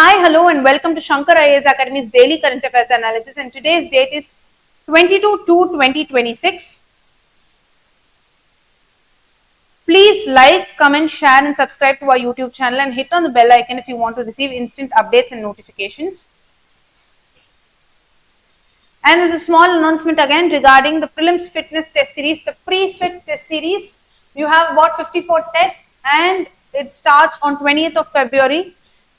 Hi, hello, and welcome to Shankar IAS Academy's daily current affairs analysis. And today's date is 22/2/2026. Please like, comment, share, and subscribe to our YouTube channel and hit on the bell icon if you want to receive instant updates and notifications. And there's a small announcement again regarding the prelims fitness test series, the pre-fit test series. You have about 54 tests and it starts on 20th of February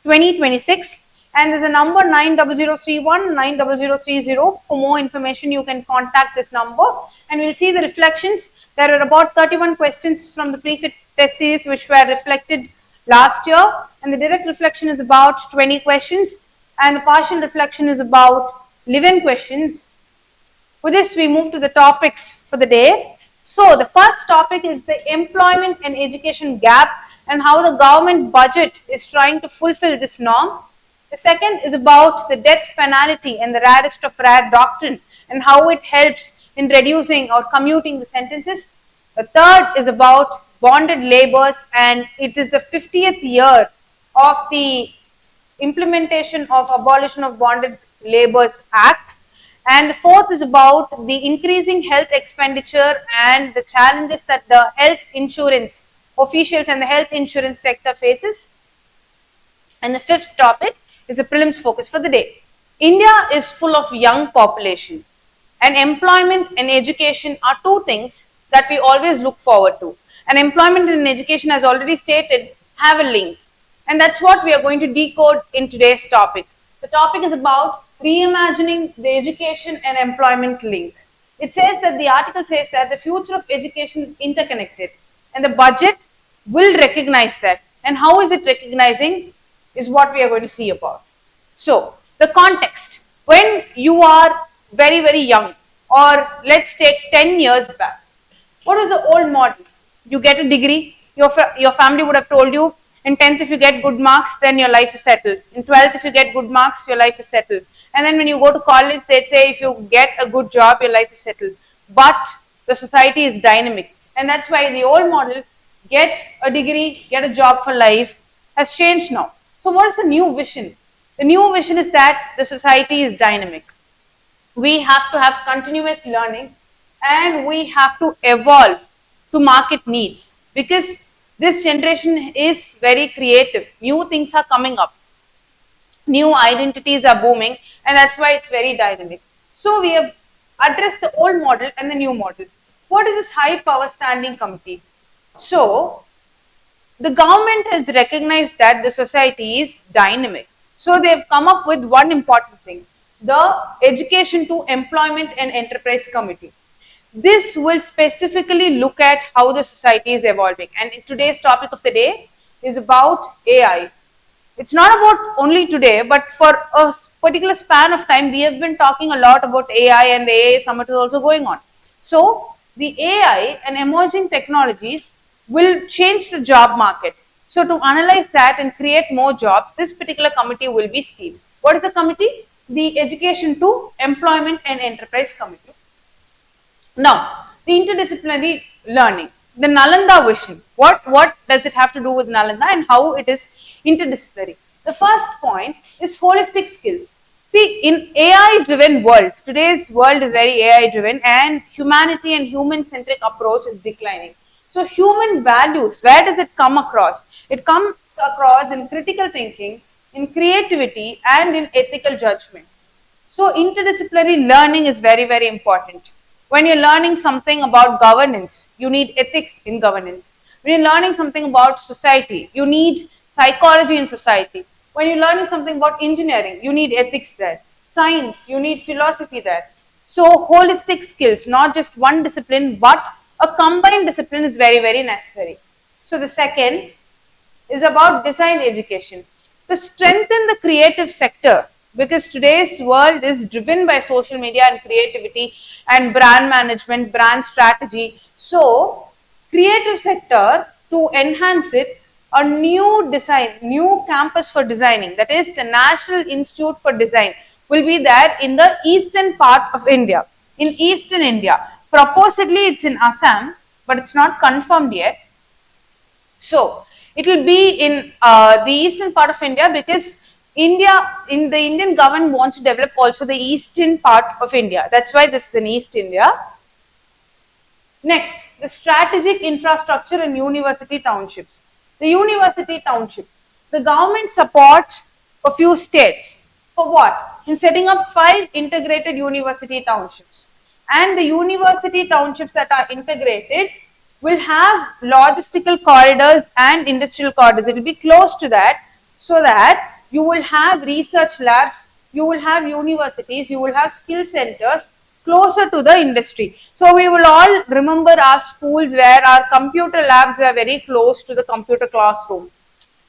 2026. And there's a number 90031 90030. For more information, you can contact this number and we'll see the reflections. There are about 31 questions from the pre-fit test series which were reflected last year, and the direct reflection is about 20 questions and the partial reflection is about 11 questions. With this, we move to the topics for the day. So, the first topic is the employment and education gap and how the government budget is trying to fulfill this norm. The second is about the death penalty and the rarest of rare doctrine and how it helps in reducing or commuting the sentences. The third is about bonded laborers, and it is the 50th year of the implementation of Abolition of Bonded Laborers Act. And the fourth is about the increasing health expenditure and the challenges that the health insurance officials and the health insurance sector faces. And the fifth topic is the prelims focus for the day. India is full of young population, and employment and education are two things that we always look forward to. And employment and education, as already stated, have a link. And that's what we are going to decode in today's topic. The topic is about reimagining the education and employment link. It says that the article says that the future of education is interconnected and the budget will recognize that. And how is it recognizing is what we are going to see about. So, the context. When you are very, very young, or let's take 10 years back, what was the old model? You get a degree, your family would have told you, in 10th if you get good marks, then your life is settled. In 12th if you get good marks, your life is settled. And then when you go to college, they'd say if you get a good job, your life is settled. But the society is dynamic. And that's why the old model, get a degree, get a job for life, has changed now. So what is the new vision? The new vision is that the society is dynamic. We have to have continuous learning and we have to evolve to market needs, because this generation is very creative. New things are coming up. New identities are booming, and that's why it's very dynamic. So we have addressed the old model and the new model. What is this high power standing committee? So the government has recognized that the society is dynamic. So they have come up with one important thing, the Education to Employment and Enterprise Committee. This will specifically look at how the society is evolving. And today's topic of the day is about AI. It's not about only today, but for a particular span of time, we have been talking a lot about AI, and the AI summit is also going on. So the AI and emerging technologies will change the job market. So to analyze that and create more jobs, this particular committee will be steamed. What is the committee? The Education to Employment and Enterprise Committee. Now, the interdisciplinary learning, the Nalanda vision. What does it have to do with Nalanda and how it is interdisciplinary? The first point is holistic skills. See, in AI-driven world, today's world is very AI-driven, and humanity and human-centric approach is declining. So, human values, where does it come across? It comes across in critical thinking, in creativity, and in ethical judgment. So, interdisciplinary learning is very, very important. When you're learning something about governance, you need ethics in governance. When you're learning something about society, you need psychology in society. When you're learning something about engineering, you need ethics there. Science, you need philosophy there. So holistic skills, not just one discipline, but a combined discipline is very, very necessary. So the second is about design education. To strengthen the creative sector, because today's world is driven by social media and creativity and brand management, brand strategy. So creative sector, to enhance it, a new campus for designing, that is the National Institute for Design, will be there in the eastern part of India, in eastern India. Proposedly it's in Assam, but it's not confirmed yet. So it will be in the eastern part of India, because in the Indian government wants to develop also the eastern part of India. That's why this is in East India. Next, the strategic infrastructure in university townships. The university township. The government supports a few states. For what? In setting up 5 integrated university townships. And the university townships that are integrated will have logistical corridors and industrial corridors. It will be close to that, so that you will have research labs, you will have universities, you will have skill centers closer to the industry. So we will all remember our schools where our computer labs were very close to the computer classroom.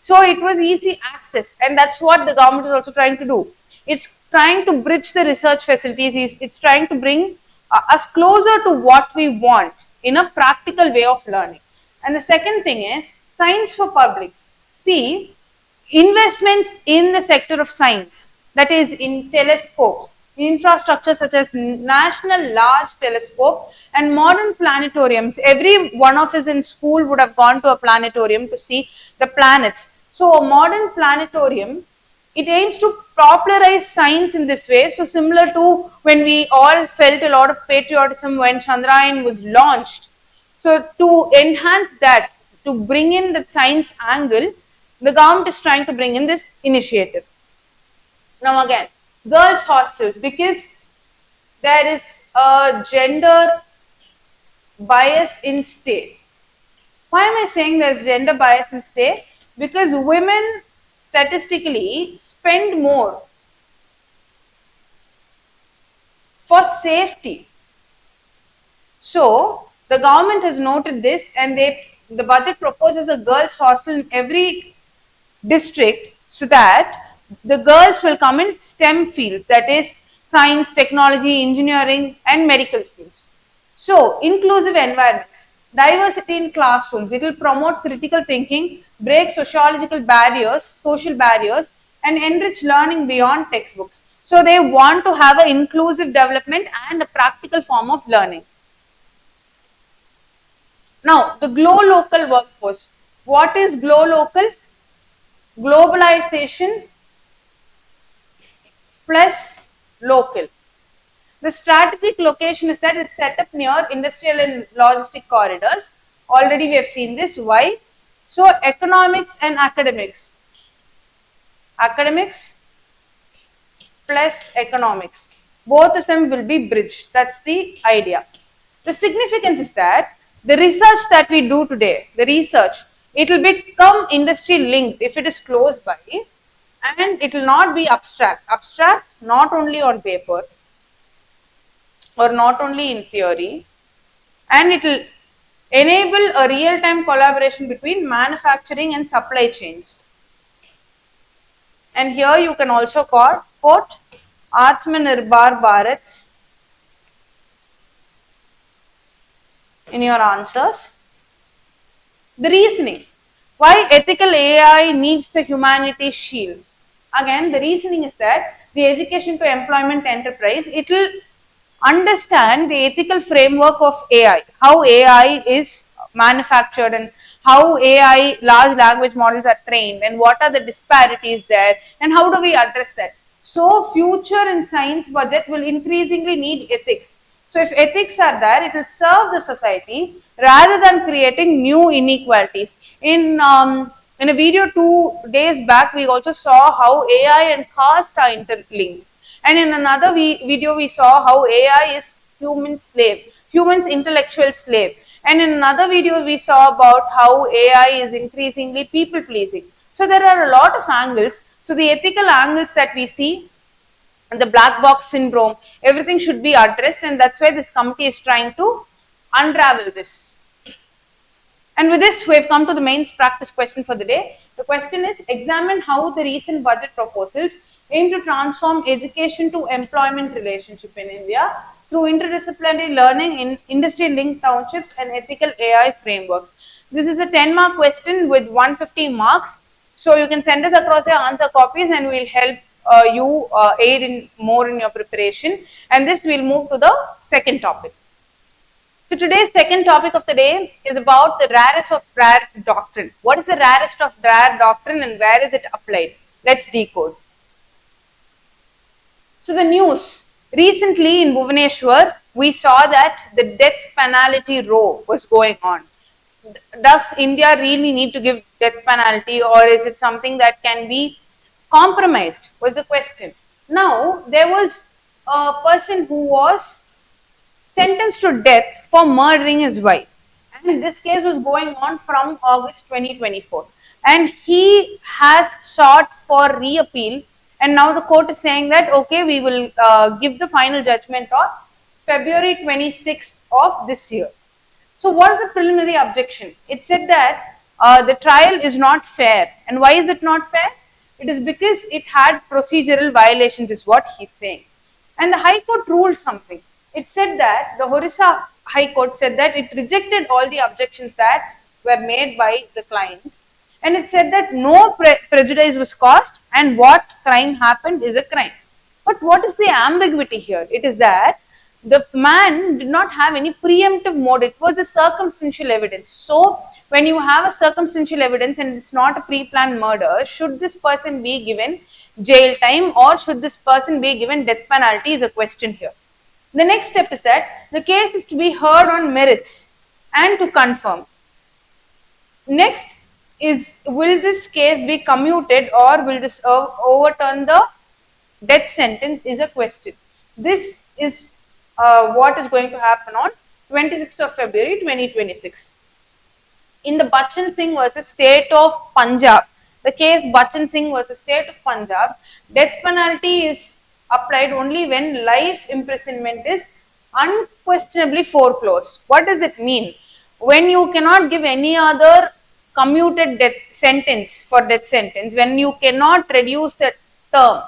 So it was easy access, and that's what the government is also trying to do. It's trying to bridge the research facilities, it's trying to bring us closer to what we want in a practical way of learning. And the second thing is science for public. See, investments in the sector of science, that is in telescopes, infrastructure such as National Large Telescope and modern planetariums. Every one of us in school would have gone to a planetarium to see the planets. So a modern planetarium, it aims to popularize science in this way. So similar to when we all felt a lot of patriotism when Chandrayaan was launched. So to enhance that, to bring in the science angle, the government is trying to bring in this initiative. Now again, girls hostels, because there is a gender bias in stay. Why am I saying there's gender bias in stay? Because women statistically spend more for safety. So the government has noted this, and the budget proposes a girls hostel in every district, so that the girls will come in STEM fields, that is science, technology, engineering and medical fields. So inclusive environments, diversity in classrooms, it will promote critical thinking, break social barriers and enrich learning beyond textbooks. So they want to have an inclusive development and a practical form of learning. Now, the glow local workforce. What is glow local? Globalization plus local. The strategic location is that it's set up near industrial and logistic corridors. Already we have seen this. Why? So economics and academics. Academics plus economics. Both of them will be bridged. That's the idea. The significance is that the research that we do today, it will become industry linked if it is close by, and it will not be abstract. Abstract not only on paper or not only in theory, and it will enable a real-time collaboration between manufacturing and supply chains. And here you can also quote Atmanirbhar Bharat in your answers. The reasoning. Why ethical AI needs the humanity shield? Again, the reasoning is that the education to employment enterprise, it will understand the ethical framework of AI, how AI is manufactured and how AI large language models are trained and what are the disparities there and how do we address that. So future in science budget will increasingly need ethics. So if ethics are there, it will serve the society rather than creating new inequalities. In a video 2 days back, we also saw how AI and caste are interlinked. And in another video, we saw how AI is human's intellectual slave. And in another video, we saw about how AI is increasingly people pleasing. So there are a lot of angles. So the ethical angles that we see, and the black box syndrome, everything should be addressed, and that's why this committee is trying to unravel this. And with this, we have come to the main practice question for the day. The question is, examine how the recent budget proposals aim to transform education to employment relationship in India through interdisciplinary learning in industry-linked townships and ethical AI frameworks. This is a 10-mark question with 150 marks. So you can send us across your answer copies and we'll help you aid in more in your preparation. And this we'll move to the second topic. So today's second topic of the day is about the rarest of rare doctrine. What is the rarest of rare doctrine and where is it applied? Let's decode. So the news recently in Bhubaneswar, we saw that the death penalty row was going on. Does India really need to give death penalty, or is it something that can be compromised? Was the question. Now there was a person who was sentenced to death for murdering his wife. And this case was going on from August 2024. And he has sought for reappeal. And now the court is saying that, okay, we will give the final judgment on February 26th of this year. So, what is the preliminary objection? It said that the trial is not fair. And why is it not fair? It is because it had procedural violations, is what he's saying. And the High Court ruled something. It said that the Orissa High Court said that it rejected all the objections that were made by the client. And it said that no prejudice was caused and what crime happened is a crime. But what is the ambiguity here? It is that the man did not have any preemptive mode. It was a circumstantial evidence. So, when you have a circumstantial evidence and it's not a pre-planned murder, should this person be given jail time or should this person be given death penalty is a question here. The next step is that the case is to be heard on merits and to confirm. Next is, will this case be commuted or will this overturn the death sentence is a question. This is what is going to happen on 26th of February 2026. In the Bachchan Singh versus State of Punjab, the case Bachchan Singh versus State of Punjab, death penalty is applied only when life imprisonment is unquestionably foreclosed. What does it mean? When you cannot give any other commuted death sentence for death sentence, when you cannot reduce the term,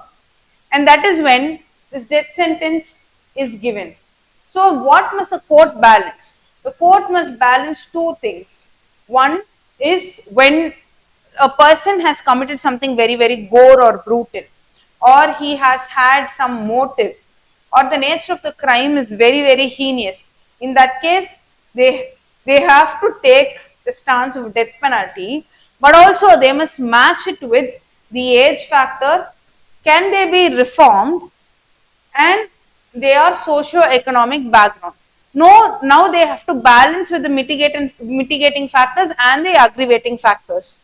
and that is when this death sentence is given. So, what must the court balance? The court must balance two things. One is when a person has committed something very, very gore or brutal, or he has had some motive, or the nature of the crime is very, very heinous. In that case, they have to take the stance of death penalty, but also they must match it with the age factor. Can they be reformed? And their socio-economic background. No, now they have to balance with the mitigating factors and the aggravating factors.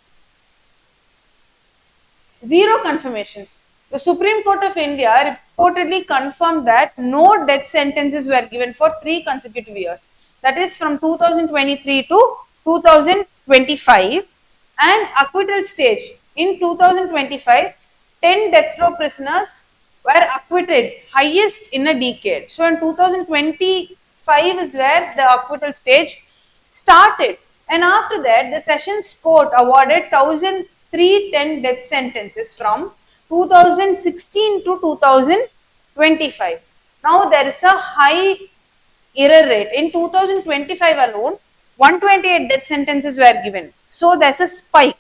Zero confirmations. The Supreme Court of India reportedly confirmed that no death sentences were given for 3 consecutive years. That is from 2023 to 2025, and acquittal stage. In 2025, 10 death row prisoners were acquitted, highest in a decade. So in 2025 is where the acquittal stage started. And after that, the Sessions Court awarded 1,310 death sentences from 2016 to 2025. Now there is a high error rate. In 2025 alone, 128 death sentences were given. So there's a spike.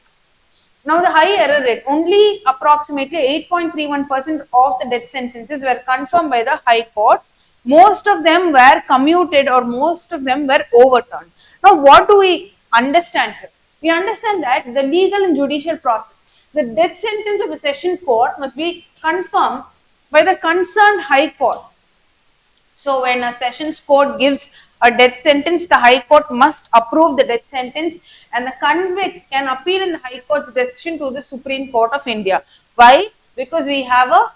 Now the high error rate, only approximately 8.31% of the death sentences were confirmed by the High Court. Most of them were commuted or most of them were overturned. Now what do we understand here? We understand that the legal and judicial process, the death sentence of a session court must be confirmed by the concerned High Court. So when a sessions court gives a death sentence, the High Court must approve the death sentence and the convict can appeal in the High Court's decision to the Supreme Court of India. Why? Because we have a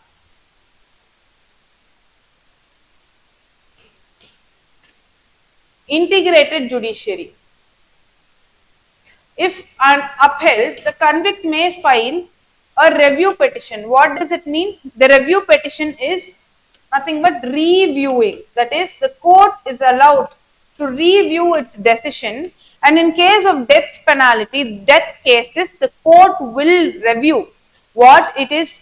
integrated judiciary. If upheld, the convict may file a review petition. What does it mean? The review petition is nothing but reviewing. That is, the court is allowed to review its decision, and in case of death penalty, death cases, the court will review what it is,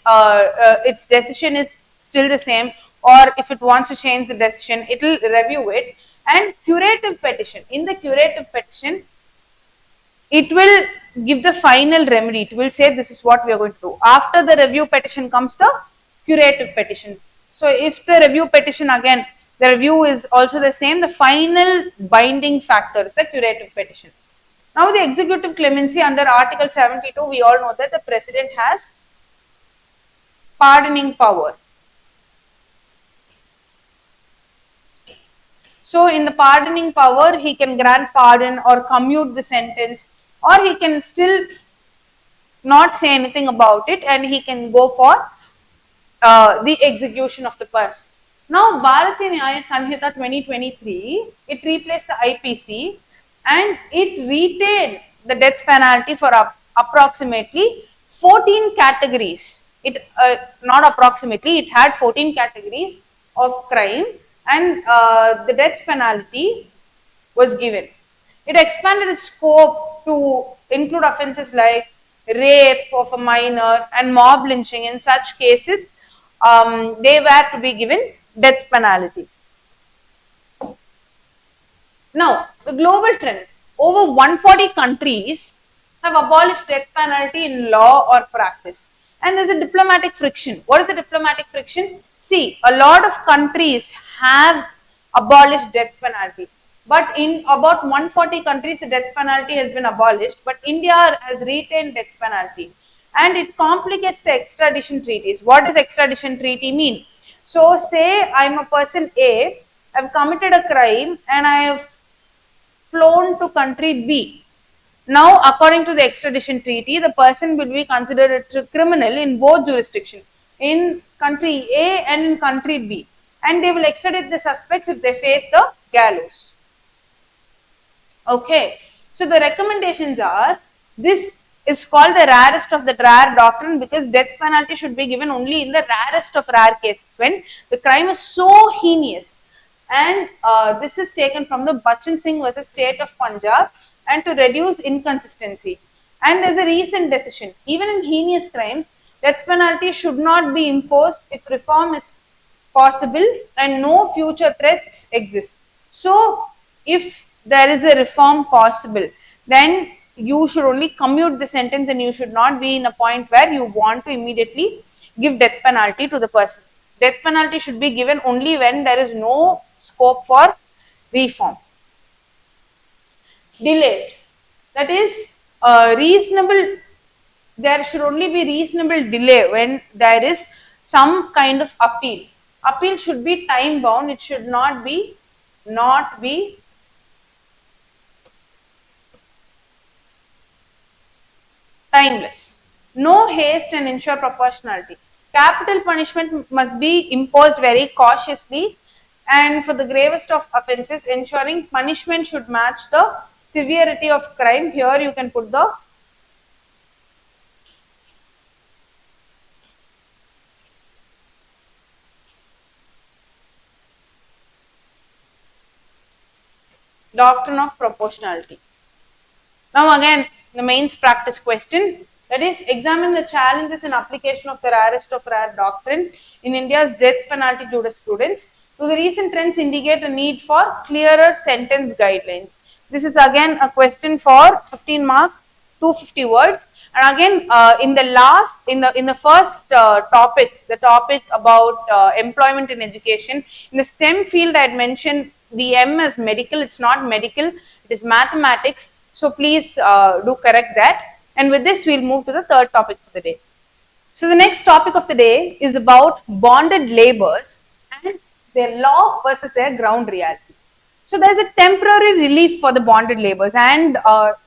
its decision is still the same, or if it wants to change the decision, it will review it. And curative petition, in the curative petition, it will give the final remedy. It will say this is what we are going to do. After the review petition comes the curative petition. So if the review petition, again, the review is also the same, the final binding factor is the curative petition. Now the executive clemency under Article 72, we all know that the president has pardoning power. So in the pardoning power, he can grant pardon or commute the sentence, or he can still not say anything about it and he can go for the execution of the person. Now, Bharatiya Nyaya Sanhita 2023, it replaced the IPC and it retained the death penalty for approximately 14 categories. It not approximately, it had 14 categories of crime, and the death penalty was given. It expanded its scope to include offences like rape of a minor and mob lynching. In such cases, they were to be given death penalty. Now, the global trend, over 140 countries have abolished death penalty in law or practice. And there's a diplomatic friction. What is the diplomatic friction? See, a lot of countries have abolished death penalty. But in about 140 countries, the death penalty has been abolished, but India has retained death penalty. And it complicates the extradition treaties. What does extradition treaty mean? So, say I'm a person A, I've committed a crime and I have flown to country B. Now, according to the extradition treaty, the person will be considered a criminal in both jurisdictions, in country A and in country B, and they will extradite the suspects if they face the gallows. Okay, so the recommendations are, this is called the rarest of the rare doctrine because death penalty should be given only in the rarest of rare cases when the crime is so heinous. And this is taken from the Bachchan Singh versus State of Punjab, and to reduce inconsistency. And there's a recent decision, even in heinous crimes, death penalty should not be imposed if reform is possible and no future threats exist. So, if there is a reform possible, then you should only commute the sentence and you should not be in a point where you want to immediately give death penalty to the person. Death penalty should be given only when there is no scope for reform. Delays, that is reasonable, there should only be reasonable delay when there is some kind of appeal. Appeal should be time bound, it should not be timeless. No haste and ensure proportionality. Capital punishment must be imposed very cautiously, and for the gravest of offences, ensuring punishment should match the severity of crime. Here you can put the doctrine of proportionality. Now again, the mains practice question, that is, examine the challenges in application of the rarest of rare doctrine in India's death penalty jurisprudence. So the recent trends indicate a need for clearer sentence guidelines. This is again a question for 15 mark, 250 words. And again, in the first topic, the topic about employment in education, in the STEM field, I had mentioned the M as medical. It's not medical; it is mathematics. So please do correct that. And with this, we'll move to the third topic for the day. So the next topic of the day is about bonded laborers and their law versus their ground reality. So there's a temporary relief for the bonded laborers, and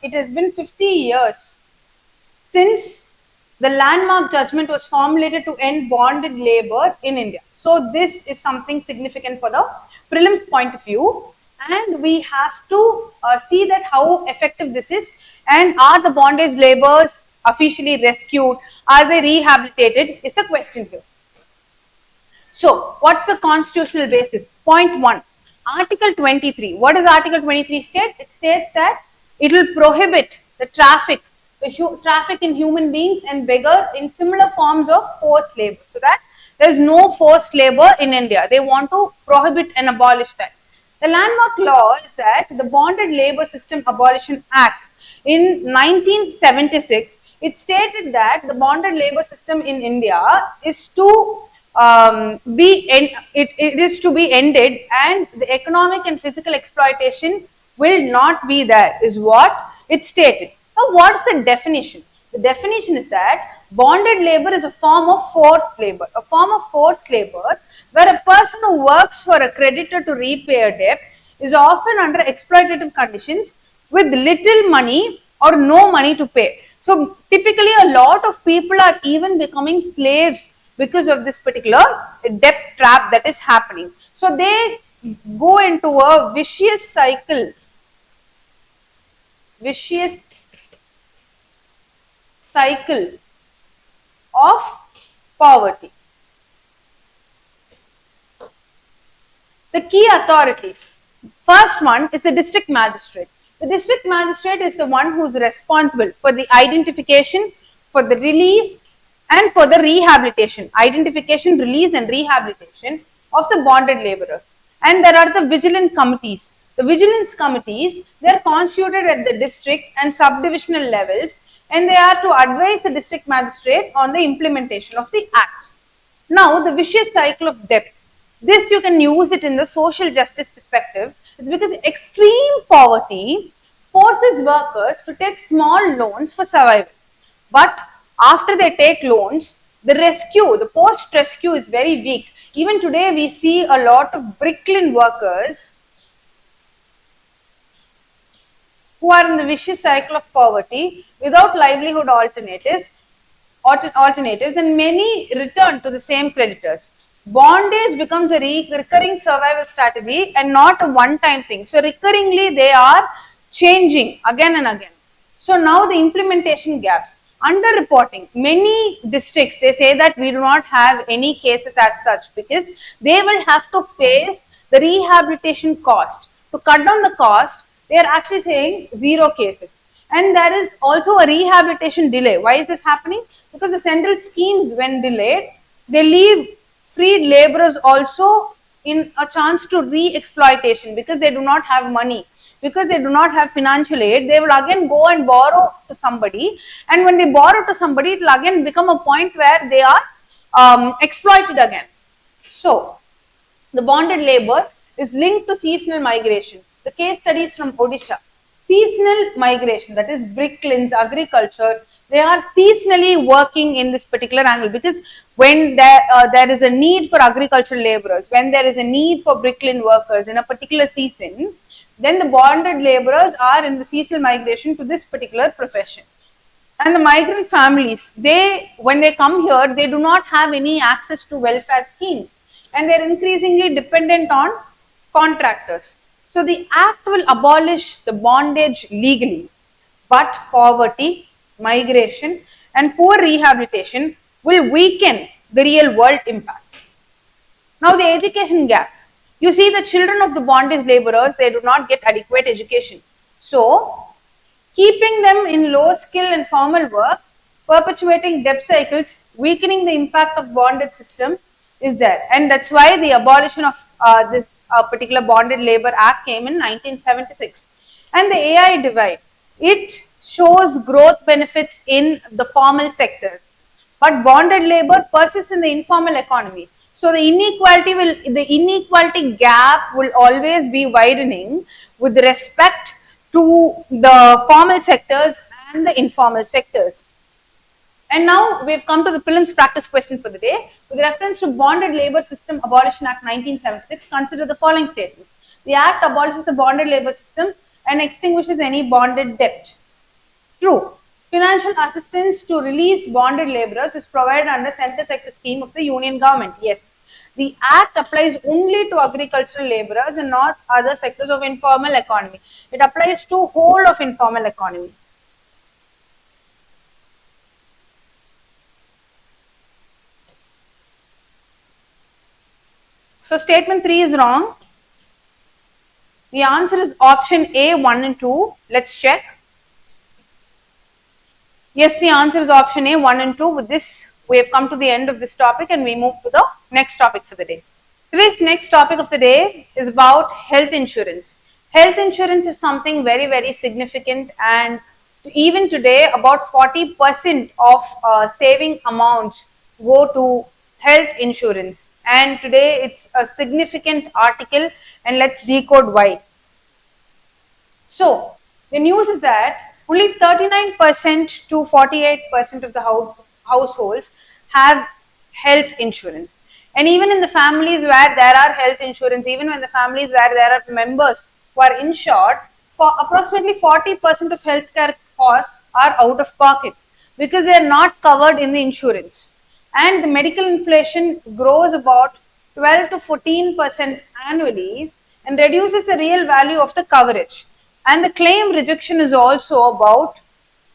it has been 50 years since the landmark judgment was formulated to end bonded labor in India. So this is something significant for the prelims point of view, and we have to see that how effective this is, and are the bondage laborers officially rescued, are they rehabilitated, is the question here. So what's the constitutional basis? Point 1, Article 23. What does Article 23 state? It states that it will prohibit the traffic in human beings and beggar in similar forms of forced labor. So that there is no forced labor in India. They want to prohibit and abolish that. The landmark law is that the Bonded Labor System Abolition Act in 1976. It stated that the bonded labor system in India is to it is to be ended, and the economic and physical exploitation will not be there, is what it stated. Now, what is the definition? The definition is that bonded labor is a form of forced labor. A form of forced labor where a person who works for a creditor to repay a debt is often under exploitative conditions with little money or no money to pay. So typically a lot of people are even becoming slaves because of this particular debt trap that is happening. So they go into a vicious cycle of poverty. The key authorities. First one is the district magistrate. The district magistrate is the one who is responsible for the identification, for the release, and for the rehabilitation. Identification, release, and rehabilitation of the bonded laborers. And there are the vigilant committees. The vigilance committees, they are constituted at the district and subdivisional levels, and they are to advise the district magistrate on the implementation of the act. Now, the vicious cycle of debt. This you can use it in the social justice perspective. It's because extreme poverty forces workers to take small loans for survival. But after they take loans, the post-rescue is very weak. Even today, we see a lot of Brooklyn workers who are in the vicious cycle of poverty without livelihood alternatives, and many return to the same creditors. Bondage becomes a recurring survival strategy and not a one-time thing. So recurringly they are changing again and again. So now the implementation gaps. Underreporting. Many districts, they say that we do not have any cases as such because they will have to face the rehabilitation cost. To cut down the cost, they are actually saying 0 cases. And there is also a rehabilitation delay. Why is this happening? Because the central schemes, when delayed, they leave freed laborers also in a chance to re-exploitation because they do not have money, because they do not have financial aid. They will again go and borrow to somebody, and when they borrow to somebody, it will again become a point where they are exploited again. So the bonded labor is linked to seasonal migration. The case studies from Odisha. Seasonal migration, that is bricklins, agriculture, they are seasonally working in this particular angle because when there is a need for agricultural laborers, when there is a need for bricklin workers in a particular season, then the bonded laborers are in the seasonal migration to this particular profession. And the migrant families, when they come here, they do not have any access to welfare schemes and they are increasingly dependent on contractors. So the act will abolish the bondage legally, but poverty, migration, and poor rehabilitation will weaken the real world impact. Now the education gap. You see the children of the bondage laborers, they do not get adequate education. So keeping them in low skill and formal work, perpetuating debt cycles, weakening the impact of bonded system is there. And that's why the abolition of this particular Bonded Labor Act came in 1976. And the AI divide, it shows growth benefits in the formal sectors, but bonded labor persists in the informal economy. So the inequality gap will always be widening with respect to the formal sectors and the informal sectors. And now we've come to the prelims practice question for the day. With reference to Bonded Labor System Abolition Act 1976, consider the following statements. The Act abolishes the bonded labor system and extinguishes any bonded debt. True. Financial assistance to release bonded laborers is provided under Centre Sector Scheme of the Union Government. Yes. The Act applies only to agricultural laborers and not other sectors of informal economy. It applies to whole of informal economy. So statement 3 is wrong. The answer is option A, 1 and 2. Let's check. Yes, the answer is option A, 1 and 2. With this, we have come to the end of this topic and we move to the next topic for the day. Today's next topic of the day is about health insurance. Health insurance is something very, very significant, and even today about 40% of saving amounts go to health insurance, and today it's a significant article, and let's decode why. So the news is that only 39% to 48% of the households have health insurance. And even in the families where there are health insurance, even when the families where there are members who are insured, for approximately 40% of healthcare costs are out of pocket because they are not covered in the insurance. And the medical inflation grows about 12 to 14% annually and reduces the real value of the coverage. And the claim rejection is also about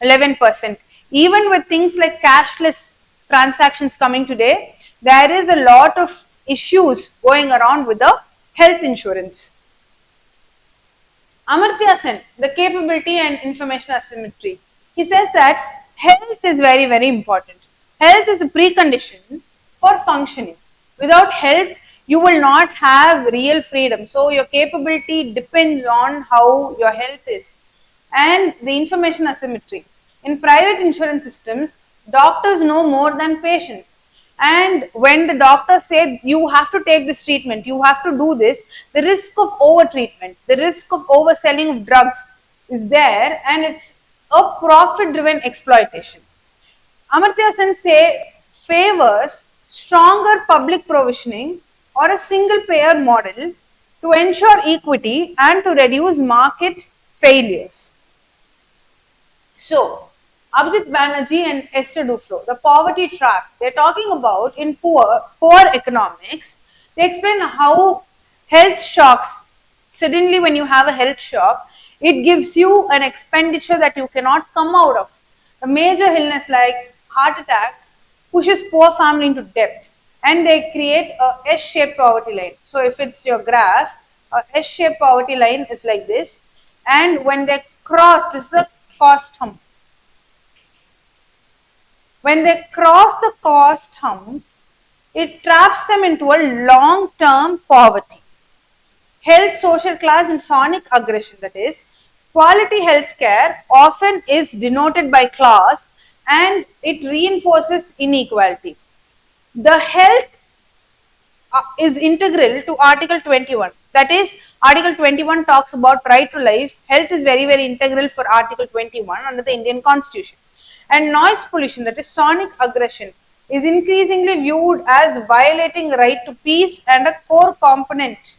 11%. Even with things like cashless transactions coming today, there is a lot of issues going around with the health insurance. Amartya Sen, the capability and information asymmetry. He says that health is very, very important. Health is a precondition for functioning. Without health, you will not have real freedom. So, your capability depends on how your health is. And the information asymmetry. In private insurance systems, doctors know more than patients. And when the doctor said you have to take this treatment, you have to do this, the risk of over treatment, the risk of overselling of drugs is there, and it's a profit driven exploitation. Amartya Sen favors stronger public provisioning or a single payer model to ensure equity and to reduce market failures. So, Abhijit Banerjee and Esther Duflo, the poverty trap, they're talking about in poor economics. They explain how health shocks, suddenly when you have a health shock, it gives you an expenditure that you cannot come out of. A major illness like heart attack pushes poor family into debt and they create a S-shaped poverty line. So if it's your graph, a S-shaped poverty line is like this, and when they cross, this is a cost hump. When they cross the cost hump, it traps them into a long-term poverty. Health, social class, and sonic aggression, that is, quality healthcare often is denoted by class and it reinforces inequality. The health is integral to Article 21. That is, Article 21 talks about right to life. Health is very, very integral for Article 21 under the Indian Constitution. And noise pollution, that is sonic aggression, is increasingly viewed as violating right to peace and a core component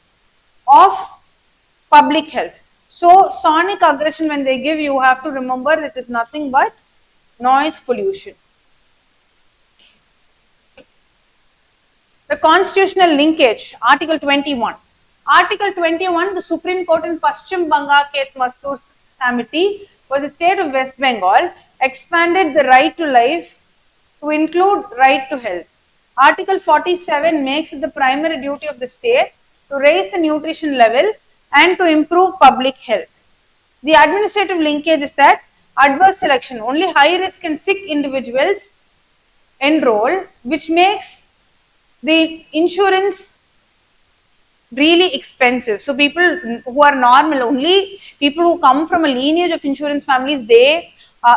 of public health. So, sonic aggression, when they give, you have to remember it is nothing but noise pollution. The constitutional linkage, Article 21. Article 21, the Supreme Court in Paschim Banga Ket Mastur Samiti was the state of West Bengal, expanded the right to life to include right to health. Article 47 makes it the primary duty of the state to raise the nutrition level and to improve public health. The administrative linkage is that adverse selection, only high risk and sick individuals enroll, which makes the insurance really expensive. So people who are normal, only people who come from a lineage of insurance families, they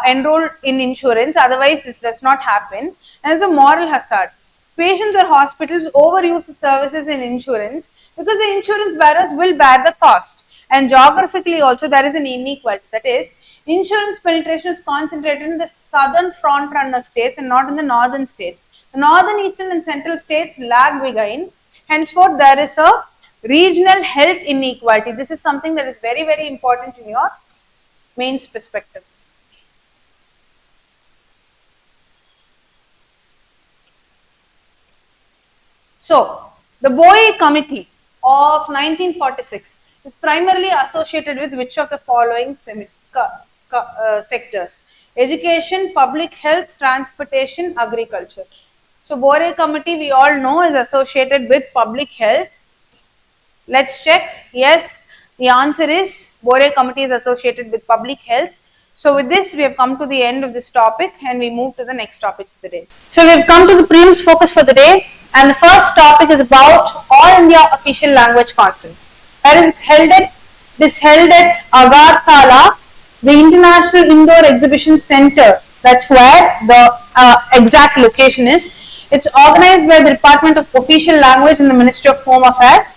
enroll in insurance, otherwise this does not happen. And it's a moral hazard. Patients or hospitals overuse the services in insurance because the insurance bearers will bear the cost. And geographically also there is an inequality, that is, insurance penetration is concentrated in the southern front runner states and not in the northern states. The northern, eastern and central states lag behind. Henceforth, there is a regional health inequality. This is something that is very, very important in your mains perspective. So, the Boye Committee of 1946 is primarily associated with which of the following sectors? Education, public health, transportation, agriculture. So, Boye Committee, we all know, is associated with public health. Let's check. Yes, the answer is Boye Committee is associated with public health. So, with this, we have come to the end of this topic and we move to the next topic of the day. So, we have come to the prelims focus for the day, and the first topic is about All India Official Language Conference. This is held at Agartala, the International Indoor Exhibition Center. That's where the exact location is. It's organized by the Department of Official Language in the Ministry of Home Affairs.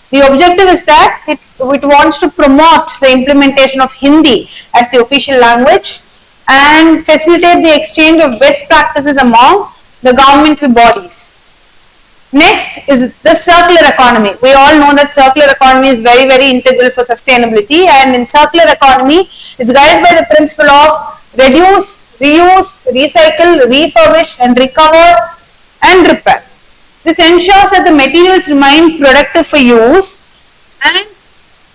The objective is that it wants to promote the implementation of Hindi as the official language and facilitate the exchange of best practices among the governmental bodies. Next is the circular economy. We all know that circular economy is very, very integral for sustainability, and in circular economy, it's guided by the principle of reduce, reuse, recycle, refurbish, and recover and repair. This ensures that the materials remain productive for use and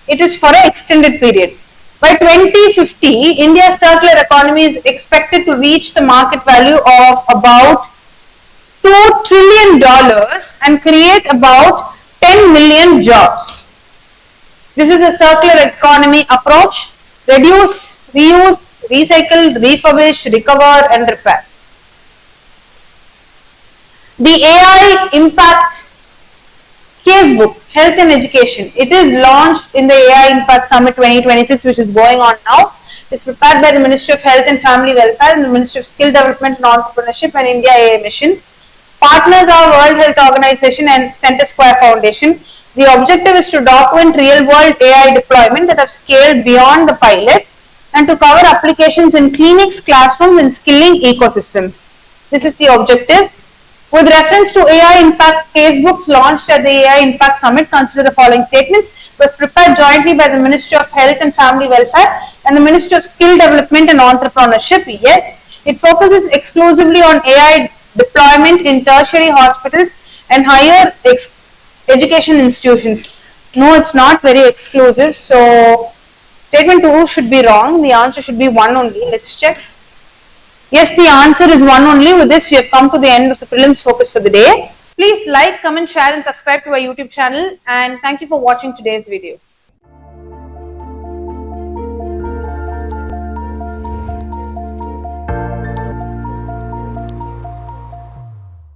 it is for an extended period. By 2050, India's circular economy is expected to reach the market value of about $2 trillion and create about 10 million jobs. This is a circular economy approach: reduce, reuse, recycle, refurbish, recover and repair. The AI Impact Casebook, Health and Education. It is launched in the AI Impact Summit 2026, which is going on now. It's prepared by the Ministry of Health and Family Welfare and the Ministry of Skill Development and Entrepreneurship and India AI Mission. Partners are World Health Organization and Center Square Foundation. The objective is to document real-world AI deployment that have scaled beyond the pilot and to cover applications in clinics, classrooms, and skilling ecosystems. This is the objective. With reference to AI Impact Casebooks launched at the AI Impact Summit, consider the following statements. It was prepared jointly by the Ministry of Health and Family Welfare and the Ministry of Skill Development and Entrepreneurship. Yes, it focuses exclusively on AI deployment in tertiary hospitals and higher education institutions. No, it's not very exclusive. So, statement 2 should be wrong. The answer should be 1 only. Let's check. Yes, the answer is 1 only. With this, we have come to the end of the prelims focus for the day. Please like, comment, share and subscribe to our YouTube channel, and thank you for watching today's video.